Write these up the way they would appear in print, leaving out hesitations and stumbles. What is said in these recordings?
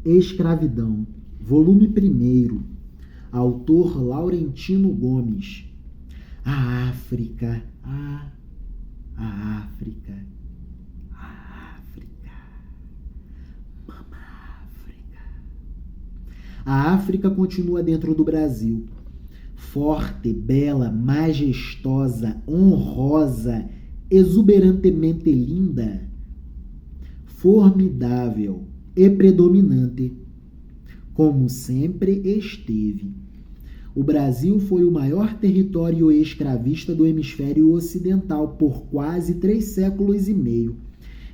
Escravidão, volume 1º, autor Laurentino Gomes. A África, a África, a África, mama África. A África continua dentro do Brasil, forte, bela, majestosa, honrosa, exuberantemente linda, formidável e predominante, como sempre esteve. O Brasil foi o maior território escravista do hemisfério ocidental por quase 3 séculos e meio.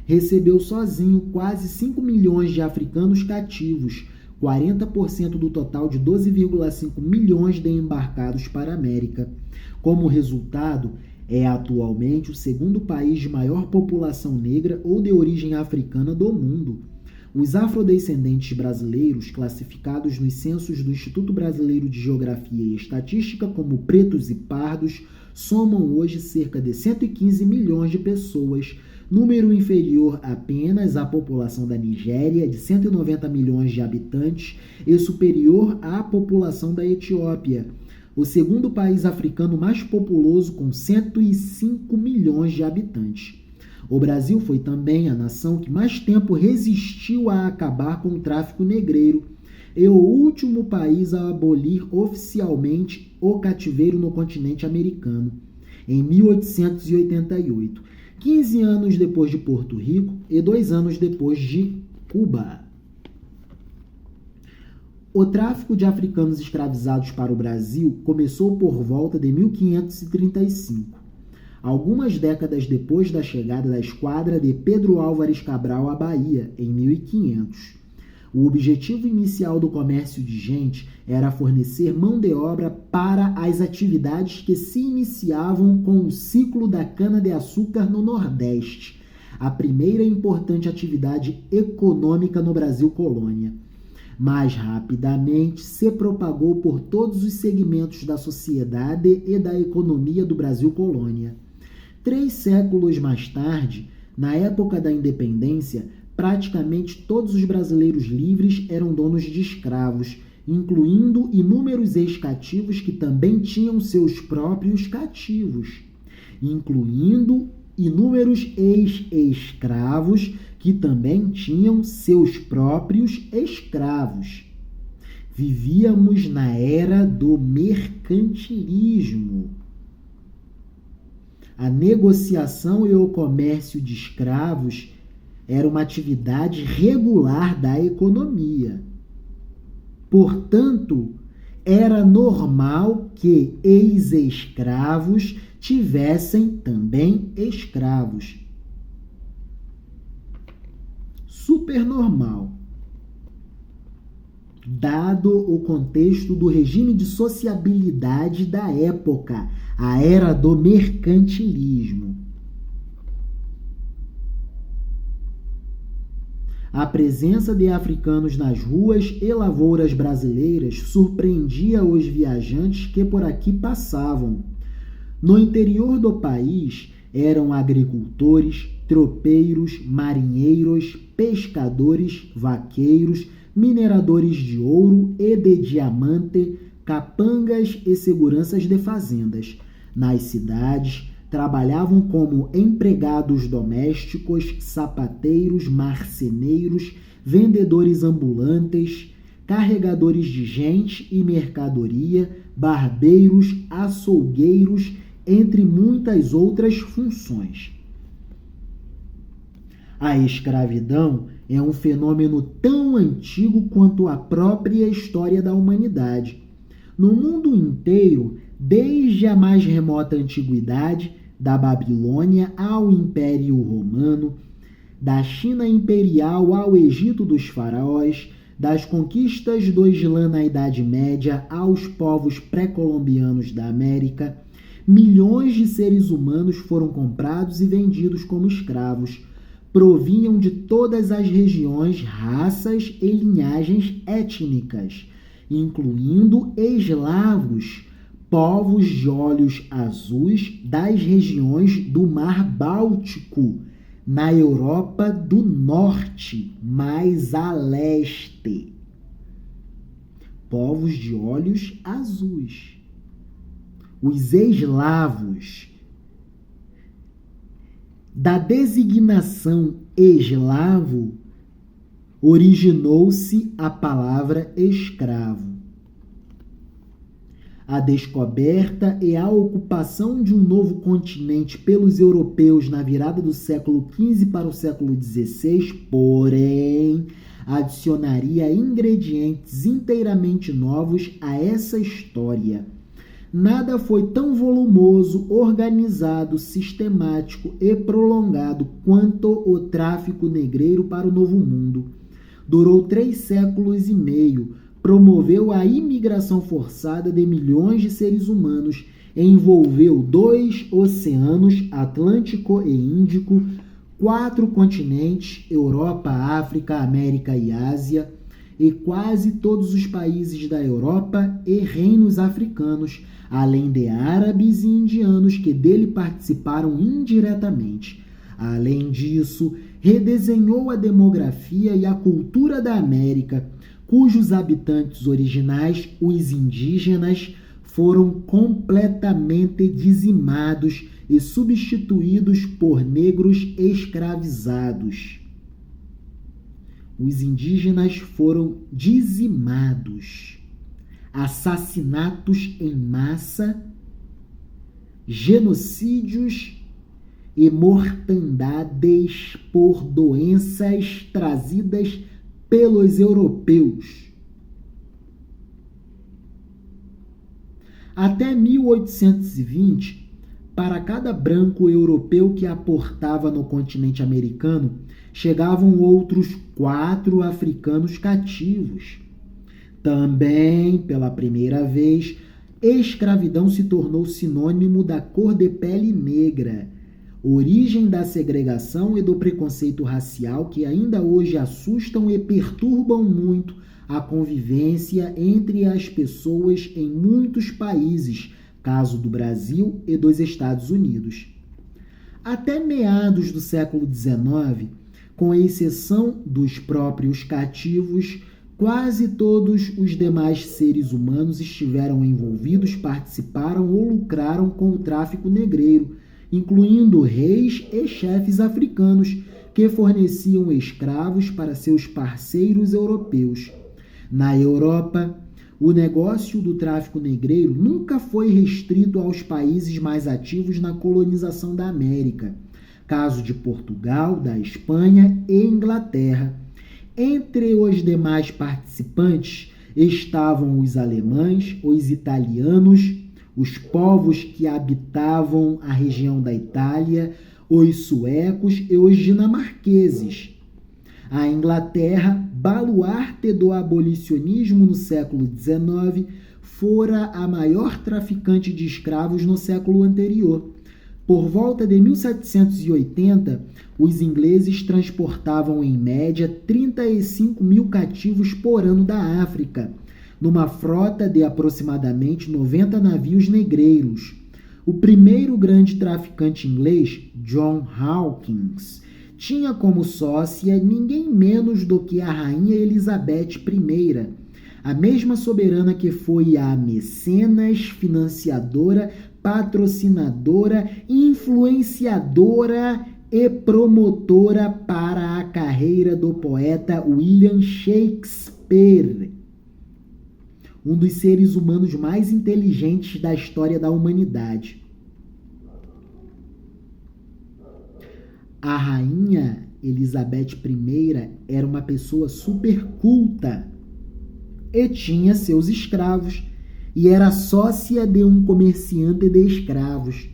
Recebeu sozinho quase 5 milhões de africanos cativos, 40% do total de 12,5 milhões de embarcados para a América. Como resultado, é atualmente o segundo país de maior população negra ou de origem africana do mundo. Os afrodescendentes brasileiros, classificados nos censos do Instituto Brasileiro de Geografia e Estatística como pretos e pardos, somam hoje cerca de 115 milhões de pessoas, número inferior apenas à população da Nigéria, de 190 milhões de habitantes, e superior à população da Etiópia, o segundo país africano mais populoso, com 105 milhões de habitantes. O Brasil foi também a nação que mais tempo resistiu a acabar com o tráfico negreiro e o último país a abolir oficialmente o cativeiro no continente americano, em 1888, 15 anos depois de Porto Rico e 2 anos depois de Cuba. O tráfico de africanos escravizados para o Brasil começou por volta de 1535. Algumas décadas depois da chegada da esquadra de Pedro Álvares Cabral à Bahia, em 1500. O objetivo inicial do comércio de gente era fornecer mão de obra para as atividades que se iniciavam com o ciclo da cana-de-açúcar no Nordeste, a primeira importante atividade econômica no Brasil colônia. Mais rapidamente se propagou por todos os segmentos da sociedade e da economia do Brasil colônia. 3 séculos mais tarde, na época da independência, praticamente todos os brasileiros livres eram donos de escravos, incluindo inúmeros ex-cativos que também tinham seus próprios cativos, incluindo inúmeros ex-escravos que também tinham seus próprios escravos. Vivíamos na era do mercantilismo. A negociação e o comércio de escravos era uma atividade regular da economia. Portanto, era normal que ex-escravos tivessem também escravos. Super normal, dado o contexto do regime de sociabilidade da época, a era do mercantilismo. A presença de africanos nas ruas e lavouras brasileiras surpreendia os viajantes que por aqui passavam. No interior do país, eram agricultores, tropeiros, marinheiros, pescadores, vaqueiros, mineradores de ouro e de diamante, capangas e seguranças de fazendas. Nas cidades, trabalhavam como empregados domésticos, sapateiros, marceneiros, vendedores ambulantes, carregadores de gente e mercadoria, barbeiros, açougueiros, entre muitas outras funções. A escravidão é um fenômeno tão antigo quanto a própria história da humanidade. No mundo inteiro, desde a mais remota antiguidade, da Babilônia ao Império Romano, da China imperial ao Egito dos faraós, das conquistas do Islã na Idade Média aos povos pré-colombianos da América, milhões de seres humanos foram comprados e vendidos como escravos. Provinham de todas as regiões, raças e linhagens étnicas, incluindo eslavos, povos de olhos azuis das regiões do Mar Báltico, na Europa do Norte, mais a leste. Povos de olhos azuis. Os eslavos. Da designação eslavo, originou-se a palavra escravo. A descoberta e a ocupação de um novo continente pelos europeus na virada do século XV para o século XVI, porém, adicionaria ingredientes inteiramente novos a essa história. Nada foi tão volumoso, organizado, sistemático e prolongado quanto o tráfico negreiro para o Novo Mundo. Durou 3 séculos e meio, promoveu a imigração forçada de milhões de seres humanos, envolveu 2 oceanos, Atlântico e Índico, 4 continentes, Europa, África, América e Ásia, e quase todos os países da Europa e reinos africanos, além de árabes e indianos que dele participaram indiretamente. Além disso, redesenhou a demografia e a cultura da América, cujos habitantes originais, os indígenas, foram completamente dizimados e substituídos por negros escravizados. Os indígenas foram dizimados. Assassinatos em massa, genocídios e mortandades por doenças trazidas pelos europeus. Até 1820, para cada branco europeu que aportava no continente americano, chegavam outros 4 africanos cativos. Também, pela primeira vez, escravidão se tornou sinônimo da cor de pele negra, origem da segregação e do preconceito racial que ainda hoje assustam e perturbam muito a convivência entre as pessoas em muitos países, caso do Brasil e dos Estados Unidos. Até meados do século XIX, com exceção dos próprios cativos, quase todos os demais seres humanos estiveram envolvidos, participaram ou lucraram com o tráfico negreiro, incluindo reis e chefes africanos que forneciam escravos para seus parceiros europeus. Na Europa, o negócio do tráfico negreiro nunca foi restrito aos países mais ativos na colonização da América, caso de Portugal, da Espanha e Inglaterra. Entre os demais participantes estavam os alemães, os italianos, os povos que habitavam a região da Itália, os suecos e os dinamarqueses. A Inglaterra, baluarte do abolicionismo no século XIX, fora a maior traficante de escravos no século anterior. Por volta de 1780, os ingleses transportavam em média 35 mil cativos por ano da África, numa frota de aproximadamente 90 navios negreiros. O primeiro grande traficante inglês, John Hawkins, tinha como sócia ninguém menos do que a rainha Elizabeth I, a mesma soberana que foi a mecenas, financiadora, patrocinadora, influenciadora e promotora para a carreira do poeta William Shakespeare, um dos seres humanos mais inteligentes da história da humanidade. A rainha Elizabeth I era uma pessoa super culta e tinha seus escravos e era sócia de um comerciante de escravos.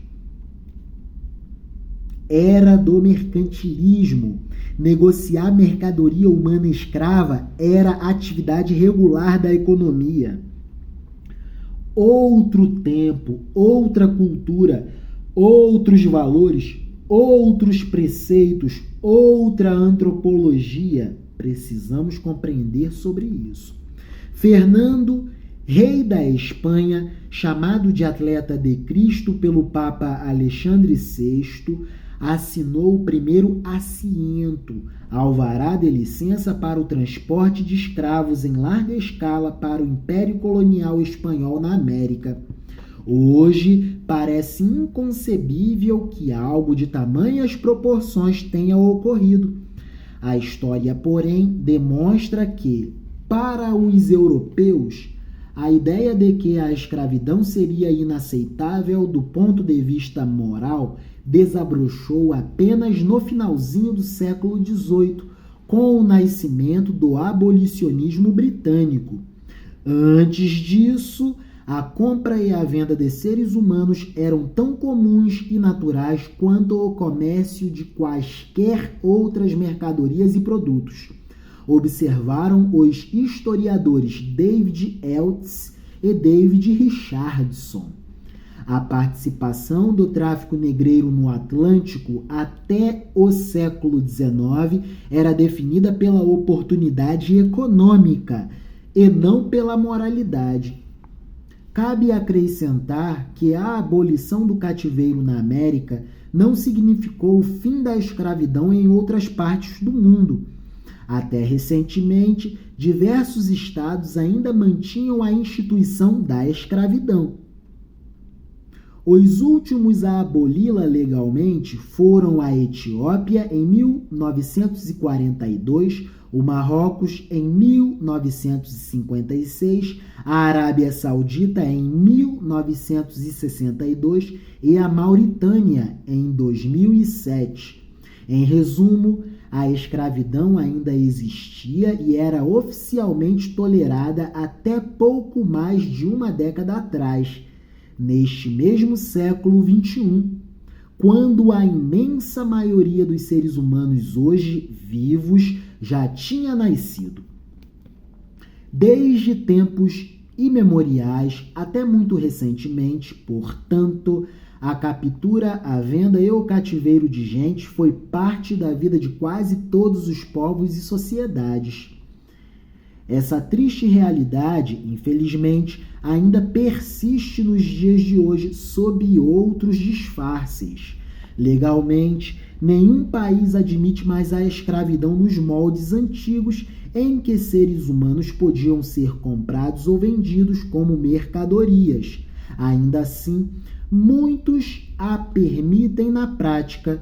Era do mercantilismo. Negociar mercadoria humana escrava era atividade regular da economia. Outro tempo, outra cultura, outros valores, outros preceitos, outra antropologia. Precisamos compreender sobre isso. Fernando, rei da Espanha, chamado de atleta de Cristo pelo Papa Alexandre VI, assinou o primeiro aciento, alvará de licença para o transporte de escravos em larga escala para o Império Colonial Espanhol na América. Hoje, parece inconcebível que algo de tamanhas proporções tenha ocorrido. A história, porém, demonstra que, para os europeus, a ideia de que a escravidão seria inaceitável do ponto de vista moral desabrochou apenas no finalzinho do século XVIII, com o nascimento do abolicionismo britânico. Antes disso, a compra e a venda de seres humanos eram tão comuns e naturais quanto o comércio de quaisquer outras mercadorias e produtos. Observaram os historiadores David Eltz e David Richardson. A participação do tráfico negreiro no Atlântico até o século XIX era definida pela oportunidade econômica e não pela moralidade. Cabe acrescentar que a abolição do cativeiro na América não significou o fim da escravidão em outras partes do mundo. Até recentemente, diversos estados ainda mantinham a instituição da escravidão. Os últimos a aboli-la legalmente foram a Etiópia em 1942, o Marrocos em 1956, a Arábia Saudita em 1962 e a Mauritânia em 2007. Em resumo, a escravidão ainda existia e era oficialmente tolerada até pouco mais de uma década atrás, neste mesmo século XXI, quando a imensa maioria dos seres humanos hoje vivos já tinha nascido. Desde tempos imemoriais até muito recentemente, portanto, a captura, a venda e o cativeiro de gente foi parte da vida de quase todos os povos e sociedades. Essa triste realidade, infelizmente, ainda persiste nos dias de hoje sob outros disfarces. Legalmente, nenhum país admite mais a escravidão nos moldes antigos em que seres humanos podiam ser comprados ou vendidos como mercadorias. Ainda assim, muitos a permitem na prática,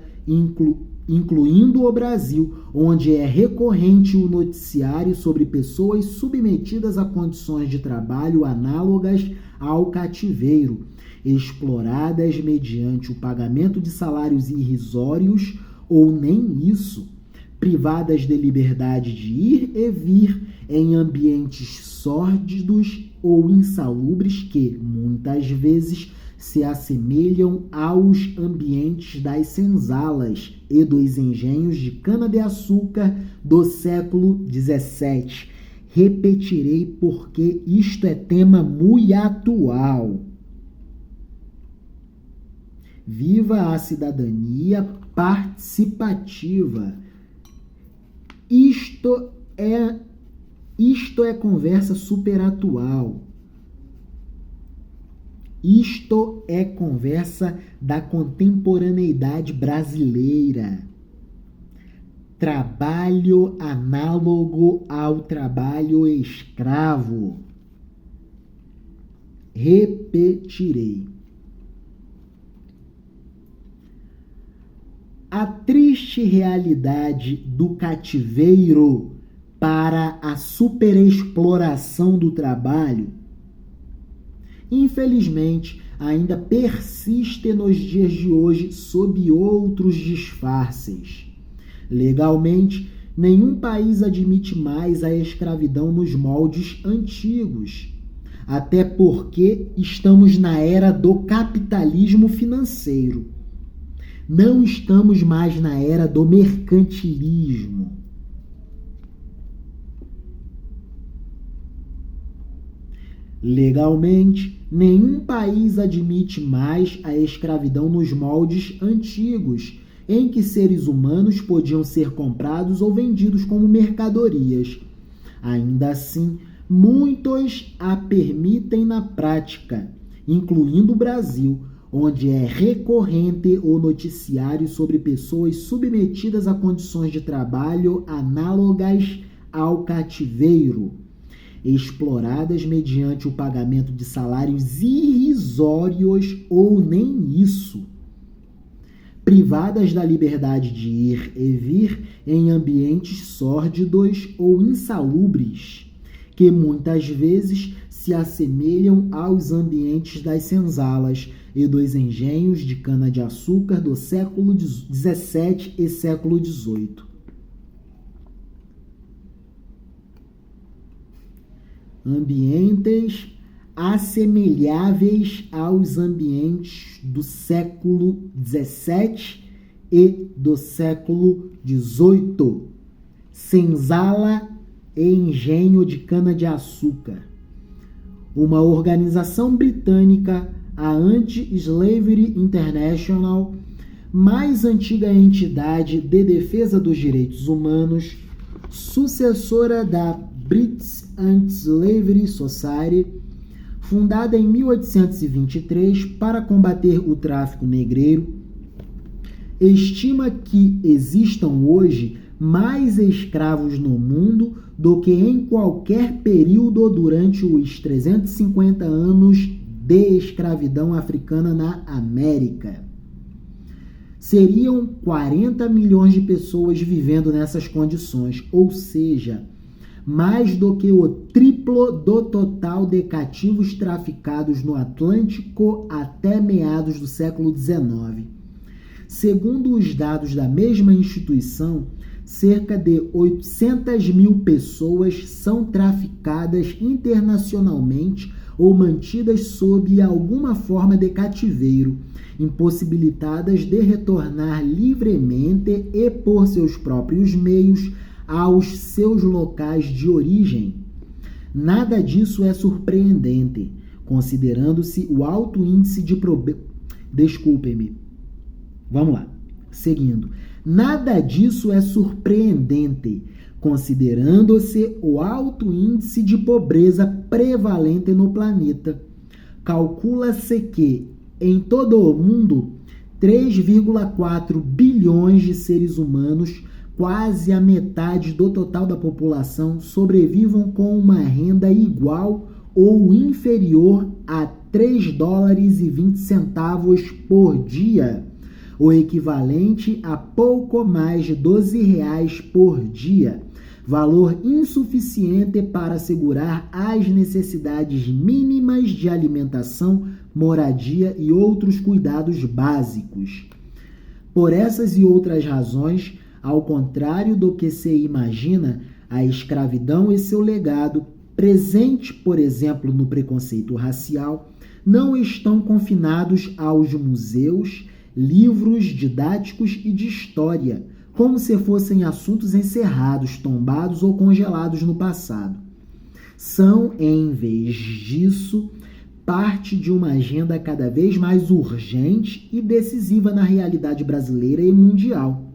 incluindo o Brasil, onde é recorrente o noticiário sobre pessoas submetidas a condições de trabalho análogas ao cativeiro, exploradas mediante o pagamento de salários irrisórios ou nem isso, privadas de liberdade de ir e vir em ambientes sórdidos ou insalubres que, muitas vezes, se assemelham aos ambientes das senzalas e dos engenhos de cana-de-açúcar do século XVII. Repetirei porque isto é tema muito atual. Viva a cidadania participativa. Isto é conversa super atual. Isto é conversa da contemporaneidade brasileira. Trabalho análogo ao trabalho escravo. Repetirei. A triste realidade do cativeiro para a superexploração do trabalho, infelizmente, ainda persiste nos dias de hoje sob outros disfarces. Legalmente, nenhum país admite mais a escravidão nos moldes antigos, até porque estamos na era do capitalismo financeiro. Não estamos mais na era do mercantilismo. Legalmente, nenhum país admite mais a escravidão nos moldes antigos, em que seres humanos podiam ser comprados ou vendidos como mercadorias. Ainda assim, muitos a permitem na prática, incluindo o Brasil, onde é recorrente o noticiário sobre pessoas submetidas a condições de trabalho análogas ao cativeiro, exploradas mediante o pagamento de salários irrisórios ou nem isso, privadas da liberdade de ir e vir em ambientes sórdidos ou insalubres, que muitas vezes se assemelham aos ambientes das senzalas e dos engenhos de cana-de-açúcar do século XVII e século XVIII. Ambientes assemelháveis aos ambientes do século XVII e do século XVIII. Senzala e engenho de cana-de-açúcar. Uma organização britânica, a Anti-Slavery International, mais antiga entidade de defesa dos direitos humanos, sucessora da British Anti-Slavery Society, fundada em 1823 para combater o tráfico negreiro, estima que existam hoje mais escravos no mundo do que em qualquer período durante os 350 anos de escravidão africana na América. Seriam 40 milhões de pessoas vivendo nessas condições, ou seja, mais do que o triplo do total de cativos traficados no Atlântico até meados do século XIX. Segundo os dados da mesma instituição, cerca de 800 mil pessoas são traficadas internacionalmente ou mantidas sob alguma forma de cativeiro, impossibilitadas de retornar livremente e por seus próprios meios aos seus locais de origem. Nada disso é surpreendente, considerando-se o alto índice de Vamos lá, seguindo. Nada disso é surpreendente, considerando-se o alto índice de pobreza prevalente no planeta. Calcula-se que, em todo o mundo, 3,4 bilhões de seres humanos, quase a metade do total da população, sobrevivam com uma renda igual ou inferior a $3,20 por dia, o equivalente a pouco mais de R$12 por dia, valor insuficiente para assegurar as necessidades mínimas de alimentação, moradia e outros cuidados básicos. Por essas e outras razões, ao contrário do que se imagina, a escravidão e seu legado, presente, por exemplo, no preconceito racial, não estão confinados aos museus, livros didáticos e de história, como se fossem assuntos encerrados, tombados ou congelados no passado. São, em vez disso, parte de uma agenda cada vez mais urgente e decisiva na realidade brasileira e mundial,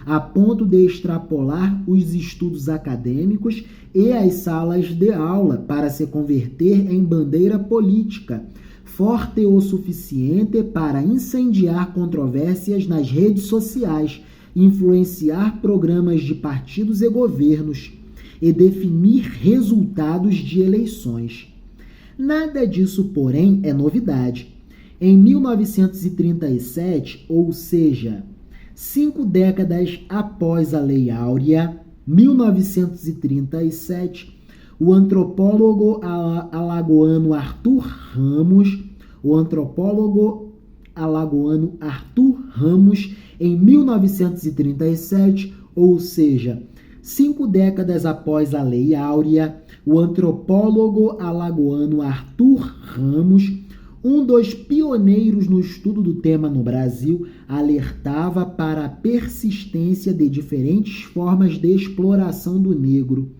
a ponto de extrapolar os estudos acadêmicos e as salas de aula para se converter em bandeira política, forte o suficiente para incendiar controvérsias nas redes sociais, influenciar programas de partidos e governos e definir resultados de eleições. Nada disso, porém, é novidade. Em 1937, ou seja, 5 décadas após a Lei Áurea, 1937, o antropólogo alagoano Arthur Ramos, em 1937, ou seja, 5 décadas após a Lei Áurea, o antropólogo alagoano Arthur Ramos, um dos pioneiros no estudo do tema no Brasil, alertava para a persistência de diferentes formas de exploração do negro.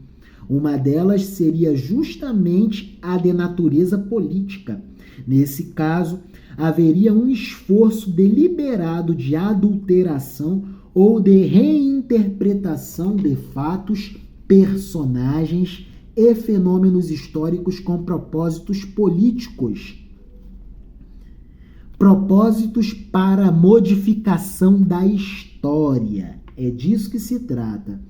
Uma delas seria justamente a de natureza política. Nesse caso, haveria um esforço deliberado de adulteração ou de reinterpretação de fatos, personagens e fenômenos históricos com propósitos políticos. propósitos para a modificação da história. É disso que se trata.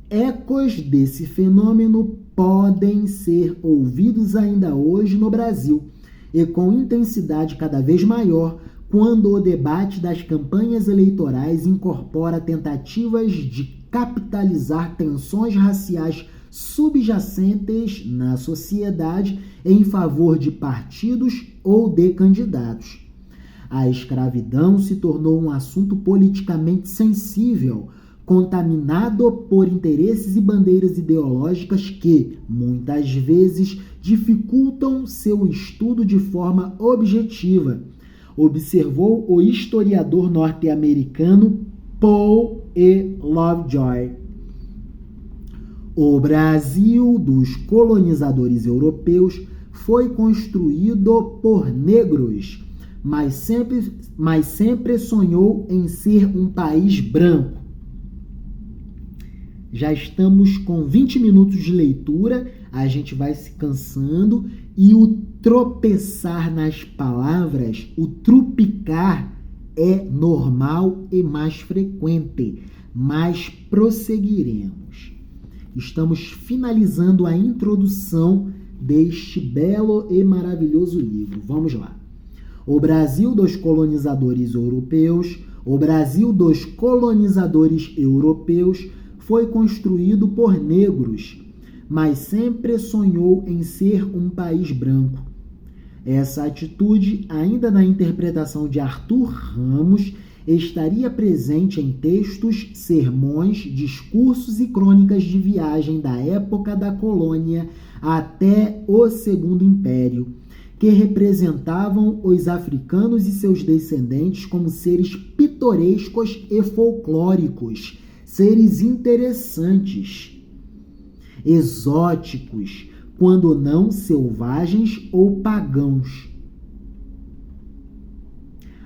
Ecos desse fenômeno podem ser ouvidos ainda hoje no Brasil, e com intensidade cada vez maior, quando o debate das campanhas eleitorais incorpora tentativas de capitalizar tensões raciais subjacentes na sociedade em favor de partidos ou de candidatos. A escravidão se tornou um assunto politicamente sensível, contaminado por interesses e bandeiras ideológicas que, muitas vezes, dificultam seu estudo de forma objetiva, observou o historiador norte-americano Paul E. Lovejoy. O Brasil dos colonizadores europeus foi construído por negros, mas sempre sonhou em ser um país branco. Já estamos com 20 minutos de leitura, a gente vai se cansando e o tropeçar nas palavras, o trupicar é normal e mais frequente, mas prosseguiremos. Estamos finalizando a introdução deste belo e maravilhoso livro. Vamos lá. O Brasil dos colonizadores europeus, o Brasil dos colonizadores europeus foi construído por negros, mas sempre sonhou em ser um país branco. Essa atitude, ainda na interpretação de Arthur Ramos, estaria presente em textos, sermões, discursos e crônicas de viagem da época da colônia até o Segundo Império, que representavam os africanos e seus descendentes como seres pitorescos e folclóricos, seres interessantes, exóticos, quando não selvagens ou pagãos,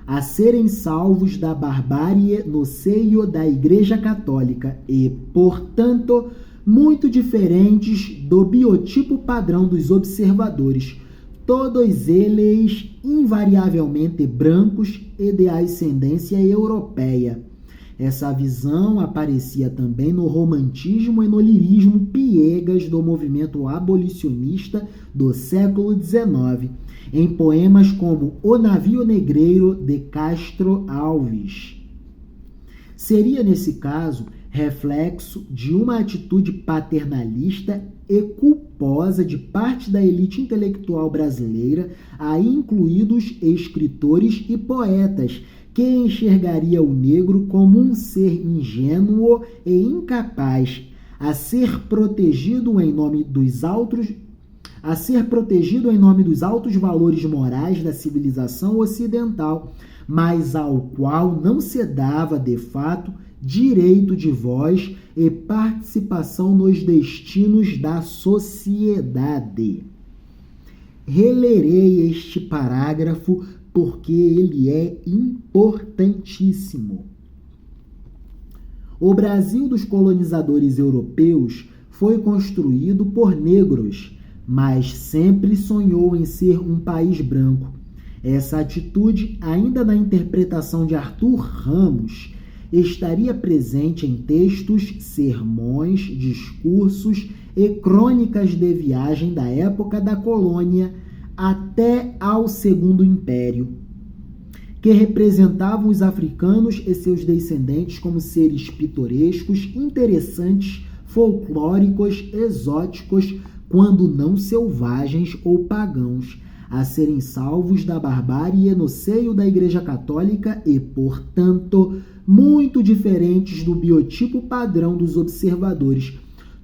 a serem salvos da barbárie no seio da Igreja Católica e, portanto, muito diferentes do biotipo padrão dos observadores, todos eles invariavelmente brancos e de ascendência europeia. Essa visão aparecia também no romantismo e no lirismo piegas do movimento abolicionista do século XIX, em poemas como O Navio Negreiro, de Castro Alves. Seria, nesse caso, reflexo de uma atitude paternalista e culposa de parte da elite intelectual brasileira, aí incluídos escritores e poetas, que enxergaria o negro como um ser ingênuo e incapaz a ser protegido em nome dos altos valores morais da civilização ocidental, mas ao qual não se dava, de fato, direito de voz e participação nos destinos da sociedade. Relerei este parágrafo porque ele é importantíssimo. O Brasil dos colonizadores europeus foi construído por negros, mas sempre sonhou em ser um país branco. Essa atitude, ainda na interpretação de Arthur Ramos, estaria presente em textos, sermões, discursos e crônicas de viagem da época da colônia até ao Segundo Império, que representavam os africanos e seus descendentes como seres pitorescos, interessantes, folclóricos, exóticos, quando não selvagens ou pagãos, a serem salvos da barbárie no seio da Igreja Católica e, portanto, muito diferentes do biotipo padrão dos observadores,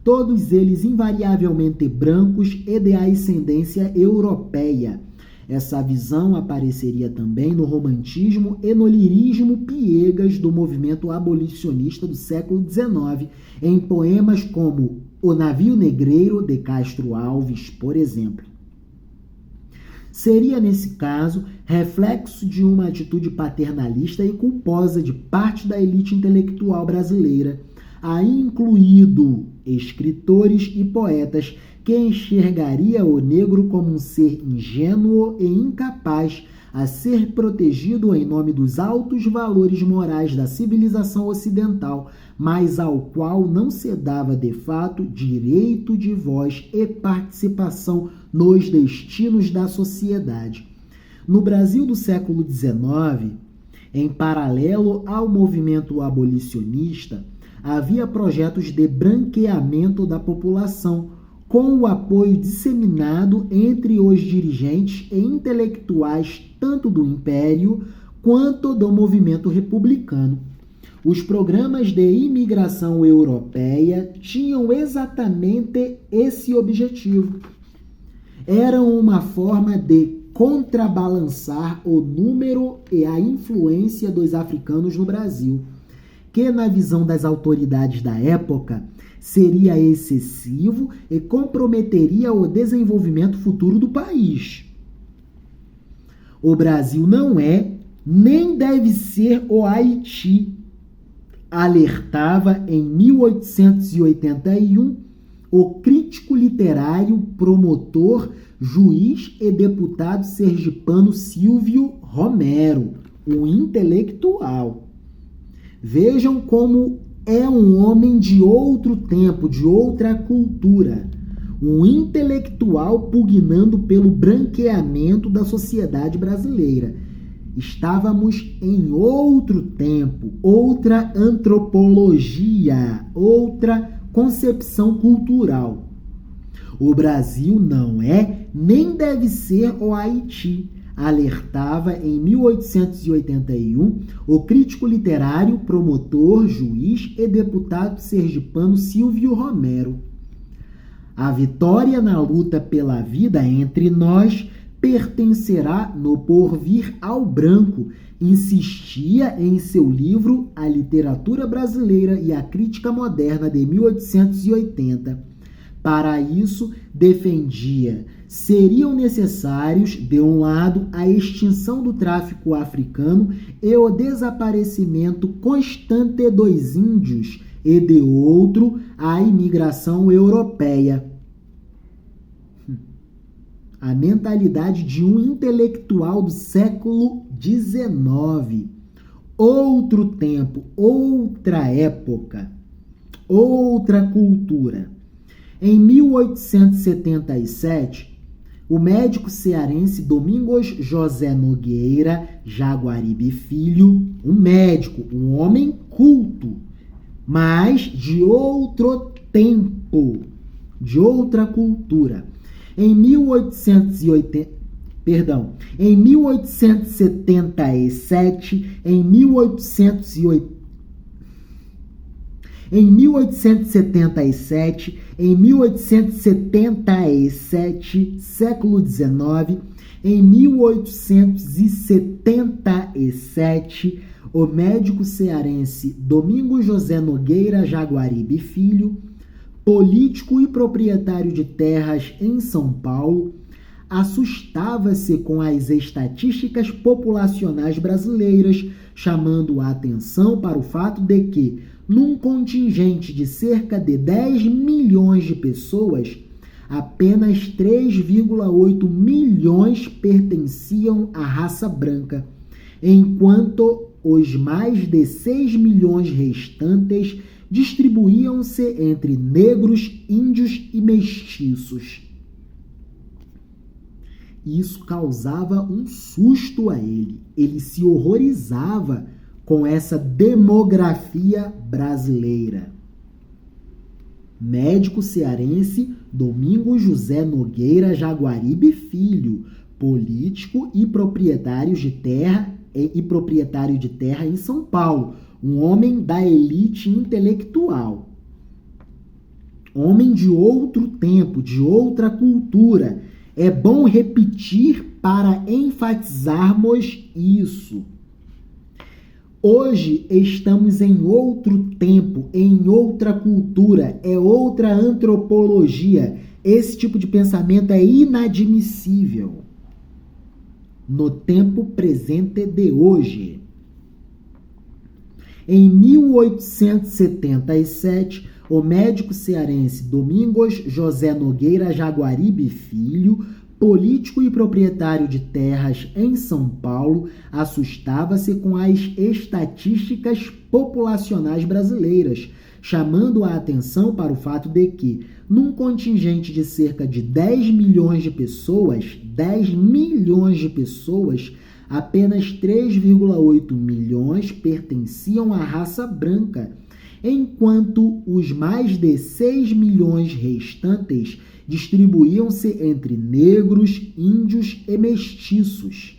todos eles invariavelmente brancos e de ascendência europeia. Essa visão apareceria também no romantismo e no lirismo piegas do movimento abolicionista do século XIX, em poemas como O Navio Negreiro, de Castro Alves, por exemplo. Seria, nesse caso, reflexo de uma atitude paternalista e culposa de parte da elite intelectual brasileira, aí incluído escritores e poetas, que enxergaria o negro como um ser ingênuo e incapaz a ser protegido em nome dos altos valores morais da civilização ocidental, mas ao qual não se dava de fato direito de voz e participação nos destinos da sociedade. No Brasil do século XIX, em paralelo ao movimento abolicionista, havia projetos de branqueamento da população, com o apoio disseminado entre os dirigentes e intelectuais tanto do Império quanto do movimento republicano. Os programas de imigração europeia tinham exatamente esse objetivo. Eram uma forma de contrabalançar o número e a influência dos africanos no Brasil, que, na visão das autoridades da época, seria excessivo e comprometeria o desenvolvimento futuro do país. O Brasil não é, nem deve ser o Haiti, alertava em 1881 o crítico literário, promotor, juiz e deputado sergipano Silvio Romero, um intelectual. Vejam como é um homem de outro tempo, de outra cultura, um intelectual pugnando pelo branqueamento da sociedade brasileira. Estávamos em outro tempo, outra antropologia, outra concepção cultural. O Brasil não é, nem deve ser o Haiti, alertava em 1881 o crítico literário, promotor, juiz e deputado sergipano Silvio Romero. A vitória na luta pela vida entre nós pertencerá no porvir ao branco, insistia em seu livro A Literatura Brasileira e a Crítica Moderna de 1880. Para isso, defendia: seriam necessários, de um lado, a extinção do tráfico africano e o desaparecimento constante dos índios, e de outro, a imigração europeia. A mentalidade de um intelectual do século XIX. Outro tempo, outra época, outra cultura. Em 1877, o médico cearense Domingos José Nogueira Jaguaribe Filho, um médico, um homem culto, mas de outro tempo, de outra cultura. Em 1877, em 1877, em 1877, século XIX, em 1877, o médico cearense Domingos José Nogueira Jaguaribe Filho, político e proprietário de terras em São Paulo, assustava-se com as estatísticas populacionais brasileiras, chamando a atenção para o fato de que, num contingente de cerca de 10 milhões de pessoas, apenas 3,8 milhões pertenciam à raça branca, enquanto os mais de 6 milhões restantes distribuíam-se entre negros, índios e mestiços. Isso causava um susto a ele. Ele se horrorizava com essa demografia brasileira. Médico cearense Domingos José Nogueira Jaguaribe Filho, político e proprietário de terra em São Paulo, um homem da elite intelectual. Homem de outro tempo, de outra cultura. É bom repetir para enfatizarmos isso. Hoje estamos em outro tempo, em outra cultura, é outra antropologia. Esse tipo de pensamento é inadmissível no tempo presente de hoje. Em 1877, o médico cearense Domingos José Nogueira Jaguaribe Filho, político e proprietário de terras em São Paulo, assustava-se com as estatísticas populacionais brasileiras, chamando a atenção para o fato de que, num contingente de cerca de 10 milhões de pessoas, apenas 3,8 milhões pertenciam à raça branca, enquanto os mais de 6 milhões restantes distribuíam-se entre negros, índios e mestiços.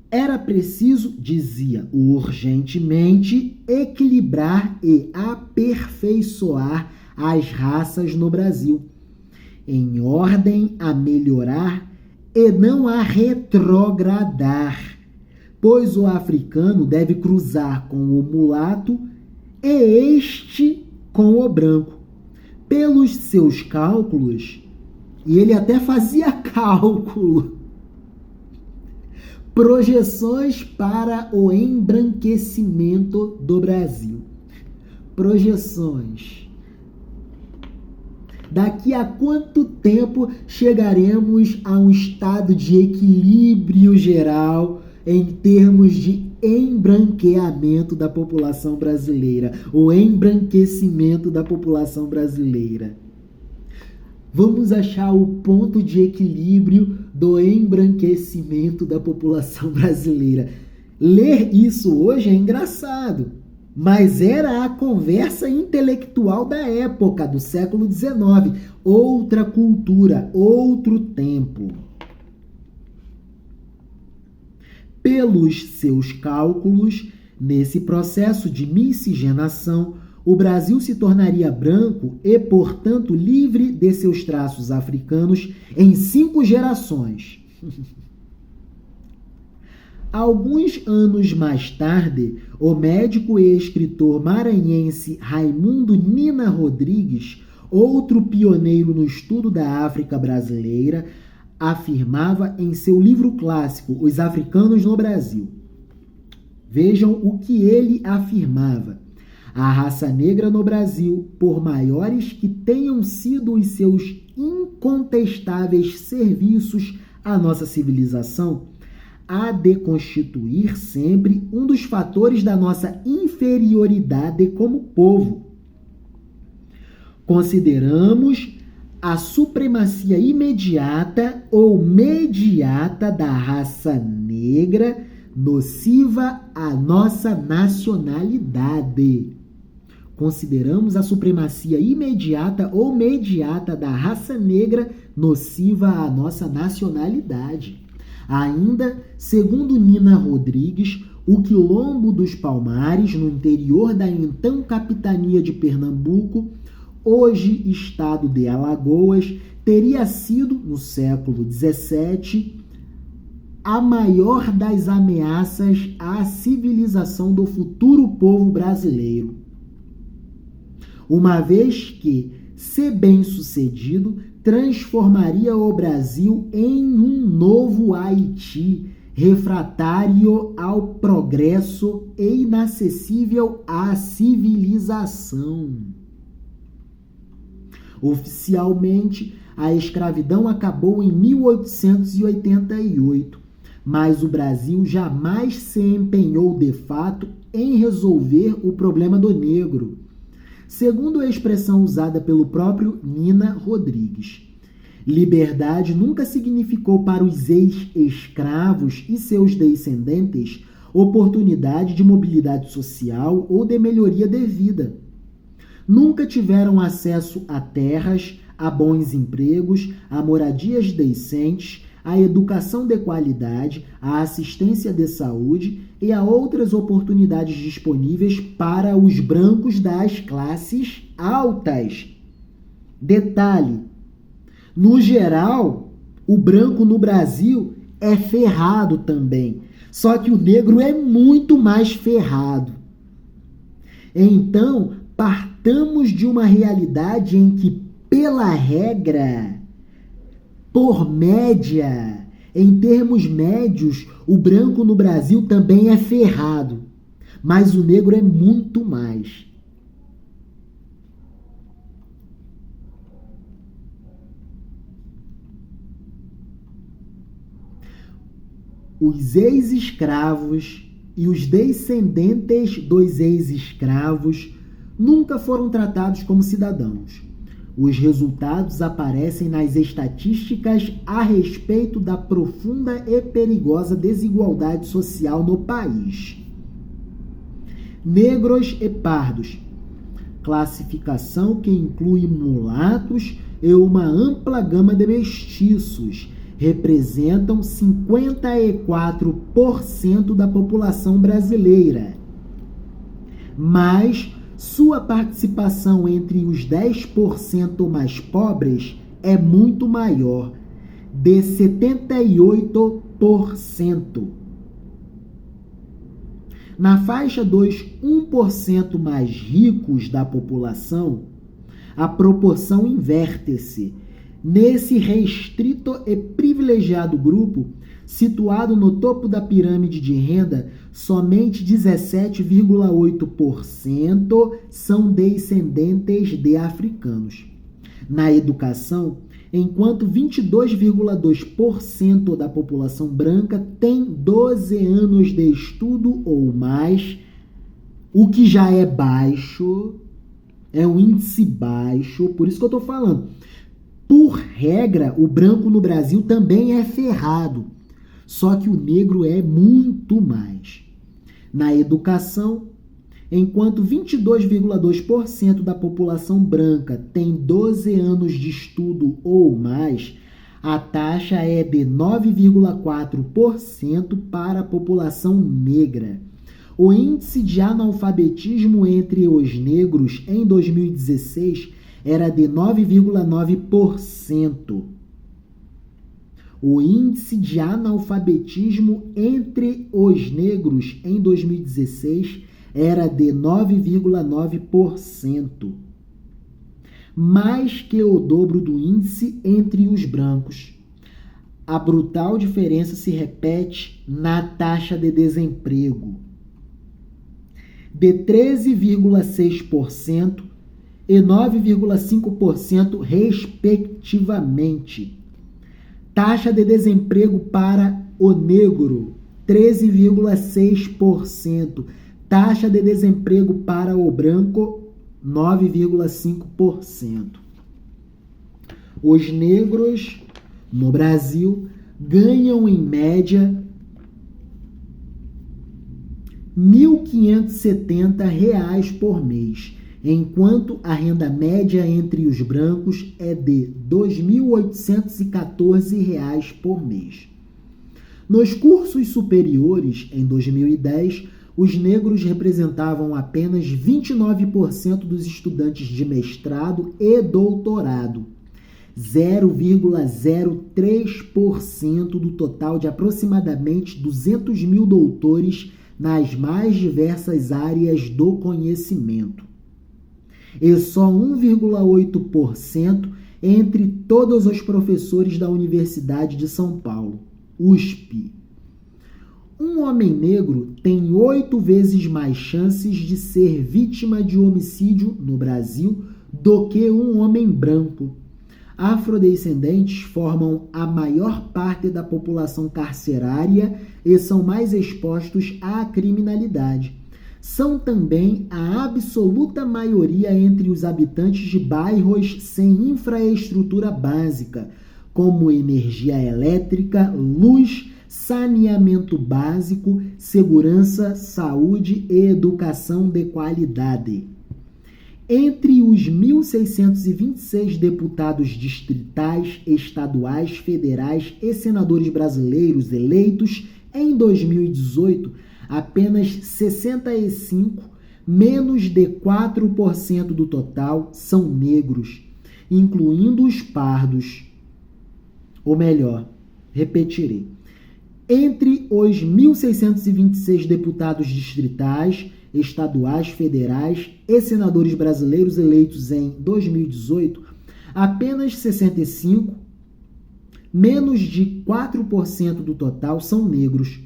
Era preciso, dizia, urgentemente equilibrar e aperfeiçoar as raças no Brasil, em ordem a melhorar e não a retrogradar, pois o africano deve cruzar com o mulato e este com o branco. Pelos seus cálculos, e ele até fazia cálculo, projeções para o embranquecimento do Brasil. Projeções. Daqui a quanto tempo chegaremos a um estado de equilíbrio geral em termos de embranqueamento da população brasileira, o embranquecimento da população brasileira? Vamos achar o ponto de equilíbrio do embranquecimento da população brasileira. Ler isso hoje é engraçado, mas era a conversa intelectual da época, do século XIX. Outra cultura, outro tempo. Pelos seus cálculos, nesse processo de miscigenação, o Brasil se tornaria branco e, portanto, livre de seus traços africanos em 5 gerações. Alguns anos mais tarde, o médico e escritor maranhense Raimundo Nina Rodrigues, outro pioneiro no estudo da África brasileira, afirmava em seu livro clássico Os Africanos no Brasil. Vejam o que ele afirmava. A raça negra no Brasil, por maiores que tenham sido os seus incontestáveis serviços à nossa civilização, há de constituir sempre um dos fatores da nossa inferioridade como povo. Consideramos a supremacia imediata ou mediata da raça negra nociva à nossa nacionalidade. Consideramos a supremacia imediata ou mediata da raça negra nociva à nossa nacionalidade. Ainda, segundo Nina Rodrigues, o Quilombo dos Palmares, no interior da então capitania de Pernambuco, hoje estado de Alagoas, teria sido, no século XVII, a maior das ameaças à civilização do futuro povo brasileiro. Uma vez que, se bem-sucedido, transformaria o Brasil em um novo Haiti, refratário ao progresso e inacessível à civilização. Oficialmente, a escravidão acabou em 1888, mas o Brasil jamais se empenhou de fato em resolver o problema do negro. Segundo a expressão usada pelo próprio Nina Rodrigues, liberdade nunca significou para os ex-escravos e seus descendentes oportunidade de mobilidade social ou de melhoria de vida. Nunca tiveram acesso a terras, a bons empregos, a moradias decentes, a educação de qualidade, a assistência de saúde e a outras oportunidades disponíveis para os brancos das classes altas. Detalhe: no geral, o branco no Brasil é ferrado também, só que o negro é muito mais ferrado. Então, partamos de uma realidade em que, pela regra, por média, em termos médios, o branco no Brasil também é ferrado, mas o negro é muito mais. os ex-escravos e os descendentes dos ex-escravos nunca foram tratados como cidadãos. Os resultados aparecem nas estatísticas a respeito da profunda e perigosa desigualdade social no país. Negros e pardos. Classificação que inclui mulatos e uma ampla gama de mestiços. Representam 54% da população brasileira. Mas sua participação entre os 10% mais pobres é muito maior, de 78%. Na faixa dos 1% mais ricos da população, a proporção inverte-se. Nesse restrito e privilegiado grupo, situado no topo da pirâmide de renda, somente 17,8% são descendentes de africanos. Na educação, enquanto 22,2% da população branca tem 12 anos de estudo ou mais, o que já é baixo, é um índice baixo, por isso que eu estou falando. Por regra, o branco no Brasil também é ferrado, só que o negro é muito mais. Na educação, enquanto 22,2% da população branca tem 12 anos de estudo ou mais, a taxa é de 9,4% para a população negra. O índice de analfabetismo entre os negros em 2016 era de 9,9%. O índice de analfabetismo entre os negros em 2016 era de 9,9%. Mais que o dobro do índice entre os brancos. A brutal diferença se repete na taxa de desemprego, de 13,6% e 9,5% respectivamente. Taxa de desemprego para o negro, 13,6%. Taxa de desemprego para o branco, 9,5%. Os negros no Brasil ganham em média R$ 1.570 por mês, enquanto a renda média entre os brancos é de R$ 2.814 por mês. Nos cursos superiores, em 2010, os negros representavam apenas 29% dos estudantes de mestrado e doutorado, 0,03% do total de aproximadamente 200 mil doutores nas mais diversas áreas do conhecimento, e só 1,8% entre todos os professores da Universidade de São Paulo, USP. Um homem negro tem 8 vezes mais chances de ser vítima de homicídio no Brasil do que um homem branco. Afrodescendentes formam a maior parte da população carcerária e são mais expostos à criminalidade. São também a absoluta maioria entre os habitantes de bairros sem infraestrutura básica, como energia elétrica, luz, saneamento básico, segurança, saúde e educação de qualidade. Entre os 1.626 deputados distritais, estaduais, federais e senadores brasileiros eleitos em 2018, apenas 65, menos de 4% do total, são negros, incluindo os pardos. Ou melhor, repetirei. Entre os 1.626 deputados distritais, estaduais, federais e senadores brasileiros eleitos em 2018, apenas 65, menos de 4% do total, são negros.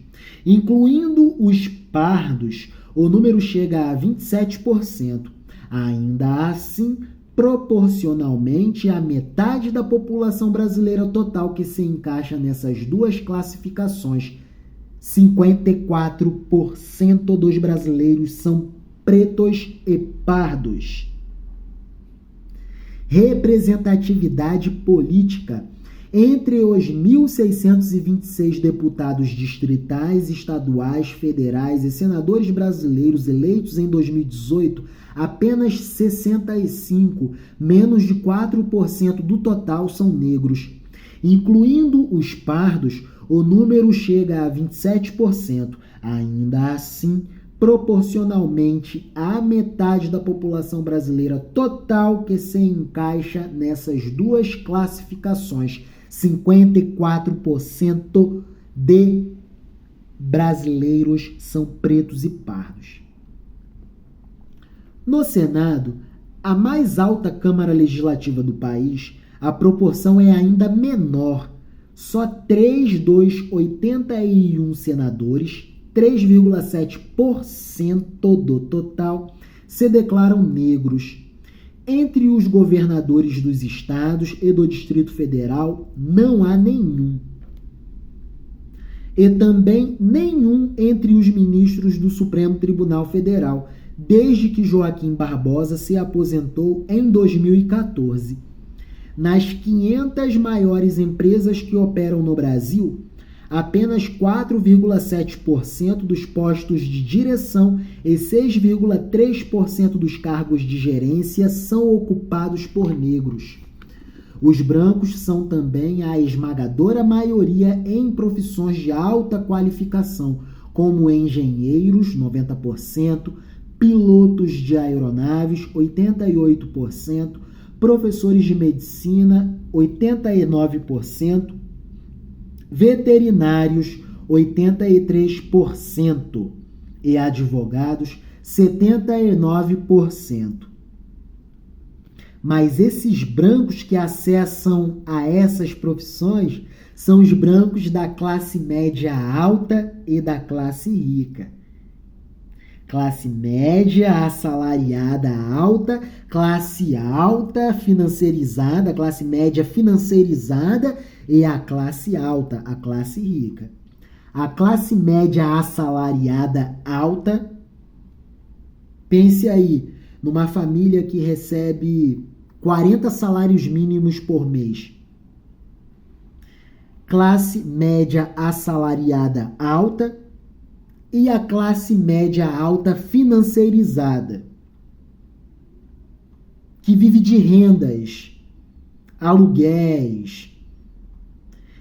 Incluindo os pardos, o número chega a 27%. Ainda assim, proporcionalmente, a metade da população brasileira total que se encaixa nessas duas classificações 54% dos brasileiros são pretos e pardos. Representatividade política. Entre os 1.626 deputados distritais, estaduais, federais e senadores brasileiros eleitos em 2018, apenas 65, menos de 4% do total, são negros. Incluindo os pardos, o número chega a 27%. Ainda assim, proporcionalmente à metade da população brasileira total que se encaixa nessas duas classificações. 54% de brasileiros são pretos e pardos. No Senado, a mais alta Câmara Legislativa do país, a proporção é ainda menor. Só 3 dos 81 senadores, 3,7% do total, se declaram negros. Entre os governadores dos estados e do Distrito Federal, não há nenhum. E também nenhum entre os ministros do Supremo Tribunal Federal, desde que Joaquim Barbosa se aposentou em 2014. Nas 500 maiores empresas que operam no Brasil, apenas 4,7% dos postos de direção e 6,3% dos cargos de gerência são ocupados por negros. Os brancos são também a esmagadora maioria em profissões de alta qualificação, como engenheiros, 90%, pilotos de aeronaves, 88%, professores de medicina, 89%, veterinários, 83%, e advogados, 79%. Mas esses brancos que acessam a essas profissões são os brancos da classe média alta e da classe rica. Classe média assalariada alta, classe alta financiarizada, classe média financiarizada e a classe alta, a classe rica. A classe média assalariada alta, pense aí, numa família que recebe 40 salários mínimos por mês. Classe média assalariada alta e a classe média alta financiarizada, que vive de rendas, aluguéis,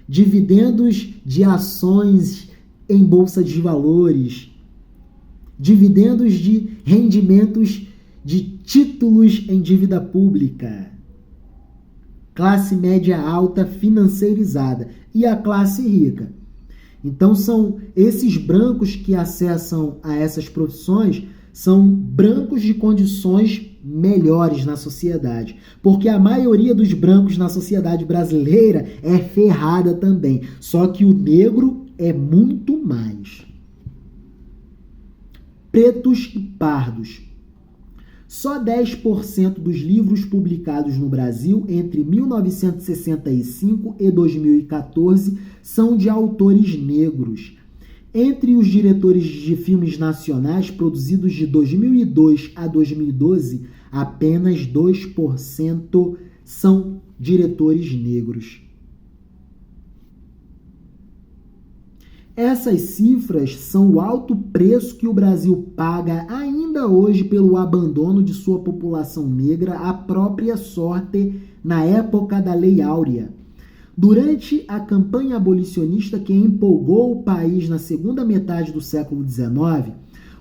dividendos de ações em bolsa de valores, dividendos de rendimentos de títulos em dívida pública. Classe média alta financiarizada e a classe rica. Então são esses brancos que acessam a essas profissões, são brancos de condições melhores na sociedade, porque a maioria dos brancos na sociedade brasileira é ferrada também, só que o negro é muito mais. Pretos e pardos. Só 10% dos livros publicados no Brasil entre 1965 e 2014 são de autores negros. Entre os diretores de filmes nacionais produzidos de 2002 a 2012, apenas 2% são diretores negros. Essas cifras são o alto preço que o Brasil paga ainda hoje pelo abandono de sua população negra à própria sorte na época da Lei Áurea. Durante a campanha abolicionista que empolgou o país na segunda metade do século XIX,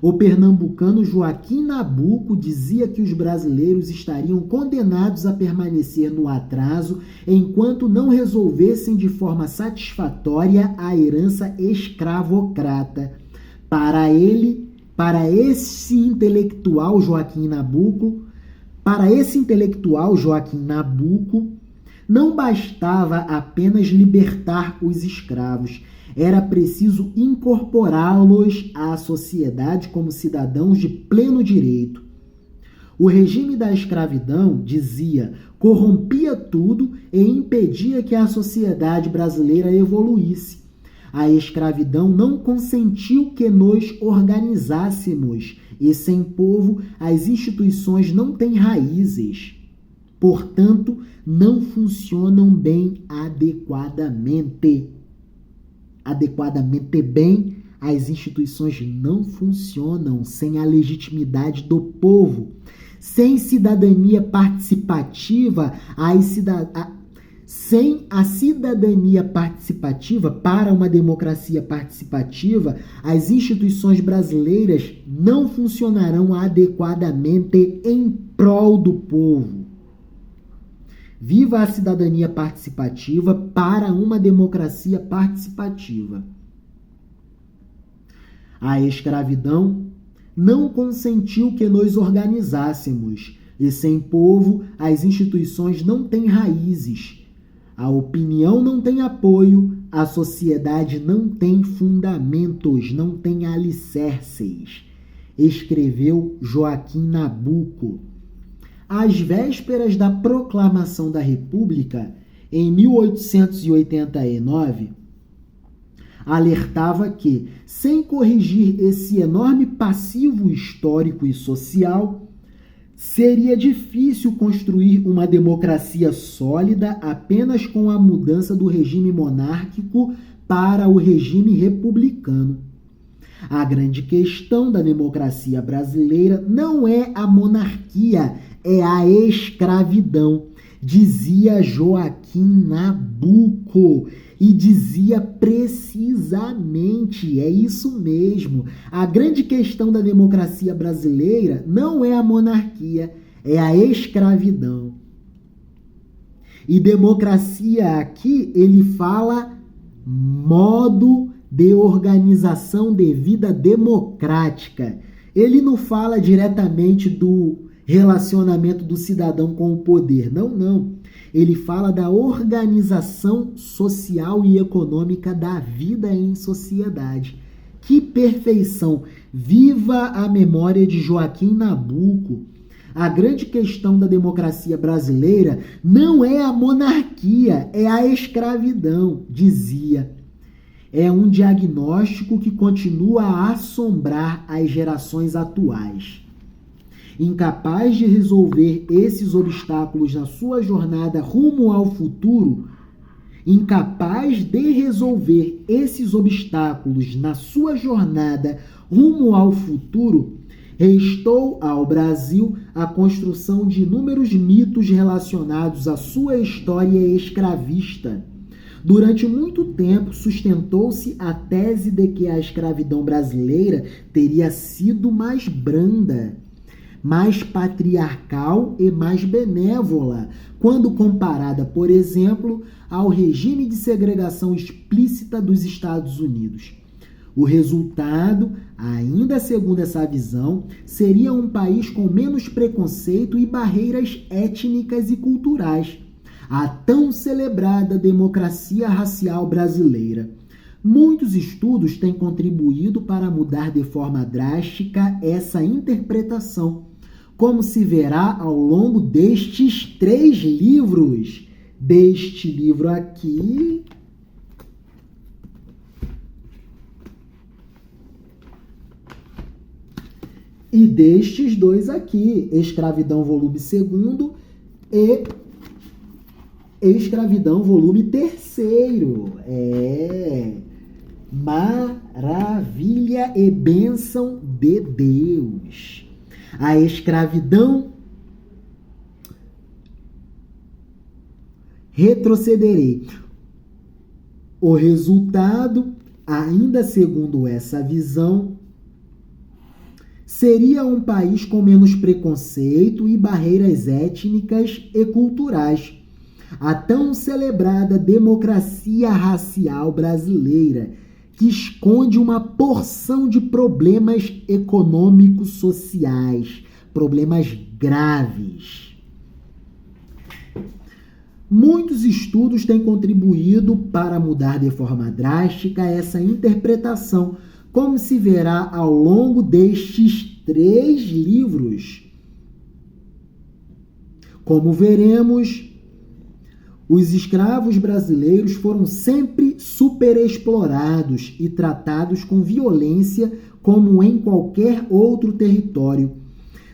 o pernambucano Joaquim Nabuco dizia que os brasileiros estariam condenados a permanecer no atraso enquanto não resolvessem de forma satisfatória a herança escravocrata. Para esse intelectual Joaquim Nabuco, não bastava apenas libertar os escravos, era preciso incorporá-los à sociedade como cidadãos de pleno direito. O regime da escravidão, dizia, corrompia tudo e impedia que a sociedade brasileira evoluísse. a escravidão não consentiu que nos organizássemos, e sem povo as instituições não têm raízes. Portanto, não funcionam bem adequadamente. Adequadamente bem, as instituições não funcionam sem a legitimidade do povo. Sem cidadania participativa, sem a cidadania participativa, para uma democracia participativa, as instituições brasileiras não funcionarão adequadamente em prol do povo. Viva a cidadania participativa para uma democracia participativa. A escravidão não consentiu que nos organizássemos, e sem povo as instituições não têm raízes. A opinião não tem apoio, a sociedade não tem fundamentos, não tem alicerces, escreveu Joaquim Nabuco. Às vésperas da proclamação da República, em 1889, alertava que, sem corrigir esse enorme passivo histórico e social, seria difícil construir uma democracia sólida apenas com a mudança do regime monárquico para o regime republicano. A grande questão da democracia brasileira não é a monarquia, é a escravidão, dizia Joaquim Nabuco. E dizia precisamente, é isso mesmo. A grande questão da democracia brasileira não é a monarquia, é a escravidão. E democracia aqui, ele fala modo de organização de vida democrática. Ele não fala diretamente do relacionamento do cidadão com o poder. Não. Ele fala da organização social e econômica da vida em sociedade. Que perfeição! Viva a memória de Joaquim Nabuco! A grande questão da democracia brasileira não é a monarquia, é a escravidão, dizia. É um diagnóstico que continua a assombrar as gerações atuais. Incapaz de resolver esses obstáculos na sua jornada rumo ao futuro, restou ao Brasil a construção de inúmeros mitos relacionados à sua história escravista. Durante muito tempo sustentou-se a tese de que a escravidão brasileira teria sido mais branda, mais patriarcal e mais benévola, quando comparada, por exemplo, ao regime de segregação explícita dos Estados Unidos. O resultado, ainda segundo essa visão, seria um país com menos preconceito e barreiras étnicas e culturais, a tão celebrada democracia racial brasileira. Muitos estudos têm contribuído para mudar de forma drástica essa interpretação, como se verá ao longo destes 3 livros. Deste livro aqui e destes 2 aqui, Escravidão, volume 2 e Escravidão, volume 3º. Maravilha e bênção de Deus. A escravidão, retrocederei. O resultado, ainda segundo essa visão, seria um país com menos preconceito e barreiras étnicas e culturais. A tão celebrada democracia racial brasileira, que esconde uma porção de problemas econômicos sociais, problemas graves. Muitos estudos têm contribuído para mudar de forma drástica essa interpretação, como se verá ao longo destes 3 livros. Como veremos, Os escravos brasileiros foram sempre superexplorados e tratados com violência como em qualquer outro território.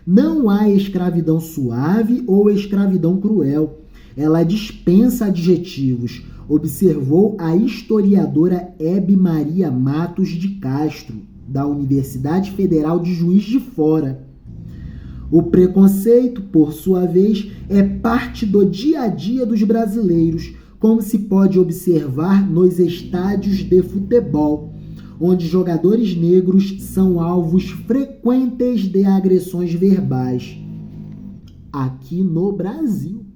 Não há escravidão suave ou escravidão cruel. Ela dispensa adjetivos, observou a historiadora Hebe Maria Matos de Castro, da Universidade Federal de Juiz de Fora. O preconceito, por sua vez, é parte do dia a dia dos brasileiros, como se pode observar nos estádios de futebol, onde jogadores negros são alvos frequentes de agressões verbais. Aqui no Brasil.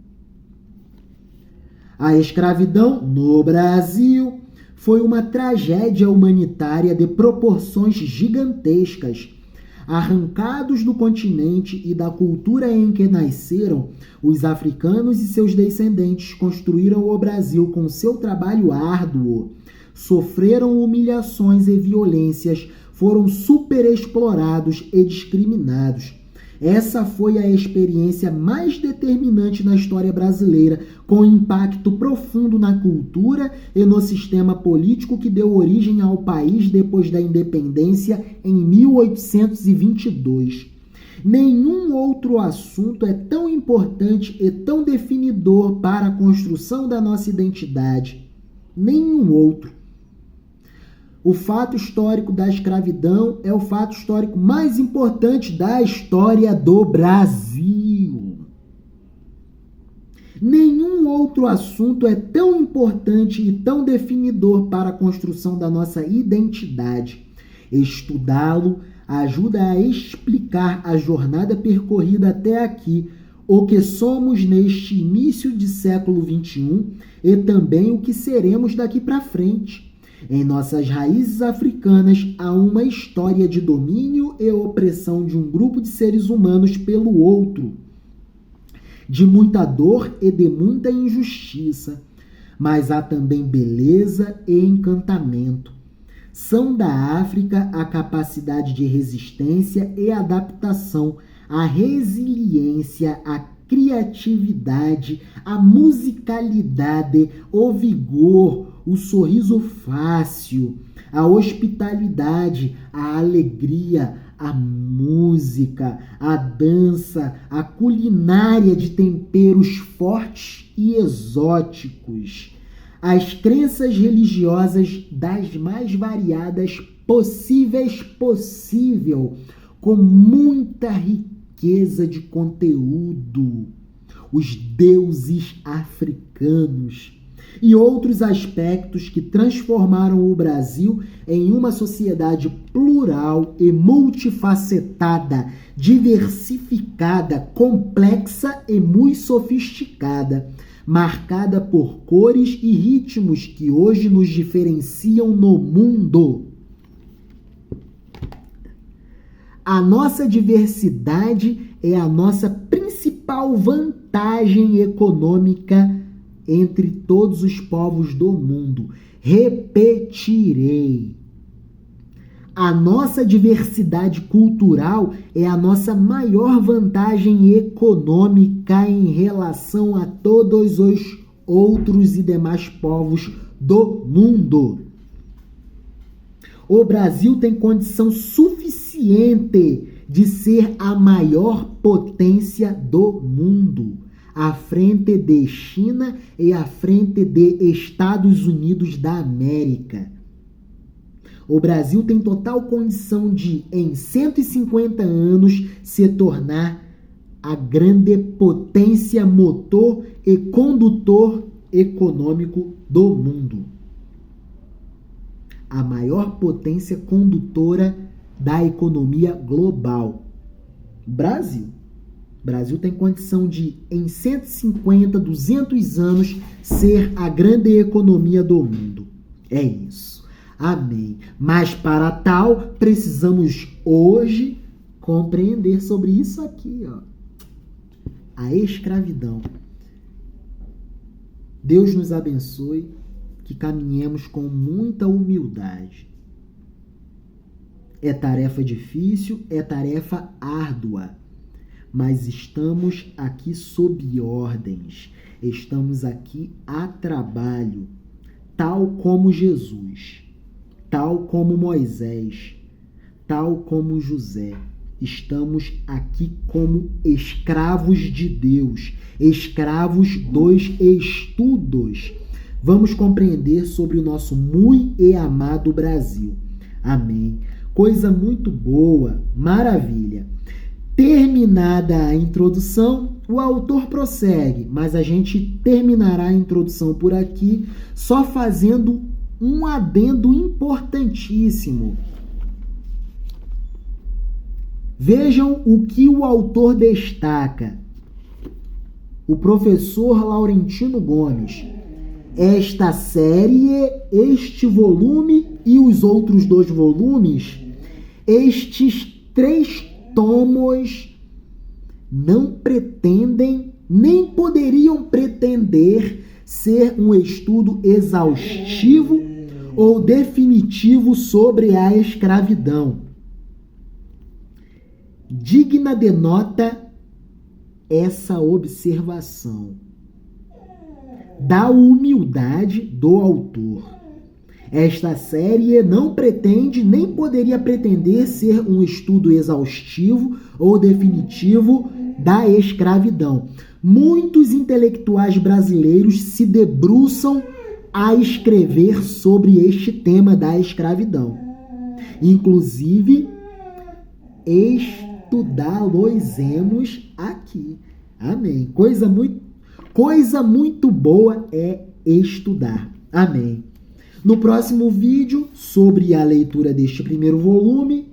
A escravidão no Brasil foi uma tragédia humanitária de proporções gigantescas. Arrancados do continente e da cultura em que nasceram, os africanos e seus descendentes construíram o Brasil com seu trabalho árduo. Sofreram humilhações e violências, foram superexplorados e discriminados. Essa foi a experiência mais determinante na história brasileira, com impacto profundo na cultura e no sistema político que deu origem ao país depois da independência em 1822. Nenhum outro assunto é tão importante e tão definidor para a construção da nossa identidade. Nenhum outro. O fato histórico da escravidão é o fato histórico mais importante da história do Brasil. Nenhum outro assunto é tão importante e tão definidor para a construção da nossa identidade. Estudá-lo ajuda a explicar a jornada percorrida até aqui, o que somos neste início de século XXI e também o que seremos daqui para frente. Em nossas raízes africanas há uma história de domínio e opressão de um grupo de seres humanos pelo outro, de muita dor e de muita injustiça, mas há também beleza e encantamento. São da África a capacidade de resistência e adaptação, a resiliência, a criatividade, a musicalidade, o vigor, o sorriso fácil, a hospitalidade, a alegria, a música, a dança, a culinária de temperos fortes e exóticos, as crenças religiosas das mais variadas possível, com muita riqueza de conteúdo, os deuses africanos e outros aspectos que transformaram o Brasil em uma sociedade plural e multifacetada, diversificada, complexa e muito sofisticada, marcada por cores e ritmos que hoje nos diferenciam no mundo. A nossa diversidade é a nossa principal vantagem econômica entre todos os povos do mundo. Repetirei. A nossa diversidade cultural é a nossa maior vantagem econômica em relação a todos os outros e demais povos do mundo. O Brasil tem condição suficiente de ser a maior potência do mundo, à frente de China e à frente de Estados Unidos da América. O Brasil tem total condição de, em 150 anos, se tornar a grande potência motor e condutor econômico do mundo. A maior potência condutora da economia global. Brasil. Brasil tem condição de, em 150, 200 anos, ser a grande economia do mundo. É isso. Amém. Mas para tal, precisamos hoje compreender sobre isso aqui, ó. A escravidão. Deus nos abençoe, que caminhemos com muita humildade. É tarefa difícil, é tarefa árdua, mas estamos aqui sob ordens, estamos aqui a trabalho, tal como Jesus, tal como Moisés, tal como José. Estamos aqui como escravos de Deus, escravos dos estudos. Vamos compreender sobre o nosso muito e amado Brasil. Amém. Coisa muito boa, maravilha. Terminada a introdução, o autor prossegue, mas a gente terminará a introdução por aqui só fazendo um adendo importantíssimo. Vejam o que o autor destaca. O professor Laurentino Gomes. Esta série, este volume e os outros 2 volumes, estes 3 tomos não pretendem, nem poderiam pretender ser um estudo exaustivo ou definitivo sobre a escravidão. Digna de nota essa observação da humildade do autor. Esta série não pretende, nem poderia pretender ser um estudo exaustivo ou definitivo da escravidão. Muitos intelectuais brasileiros se debruçam a escrever sobre este tema da escravidão. Inclusive, estudá-los-emos aqui. Amém. Coisa muito boa é estudar. Amém. No próximo vídeo, sobre a leitura deste primeiro volume,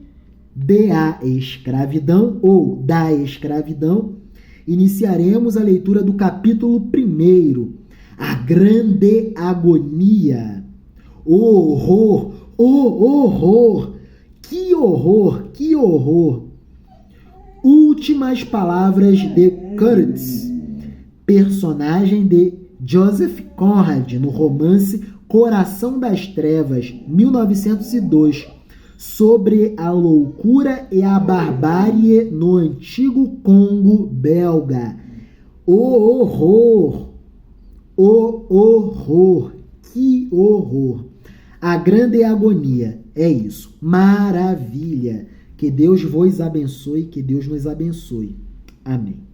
de A Escravidão ou da Escravidão, iniciaremos a leitura do capítulo 1, A Grande Agonia. O horror, o horror, que horror, que horror. Últimas palavras de Kurtz, personagem de Joseph Conrad, no romance Coração das Trevas, 1902, sobre a loucura e a barbárie no antigo Congo belga. O horror, que horror. A Grande Agonia, é isso. Maravilha. Que Deus vos abençoe, que Deus nos abençoe. Amém.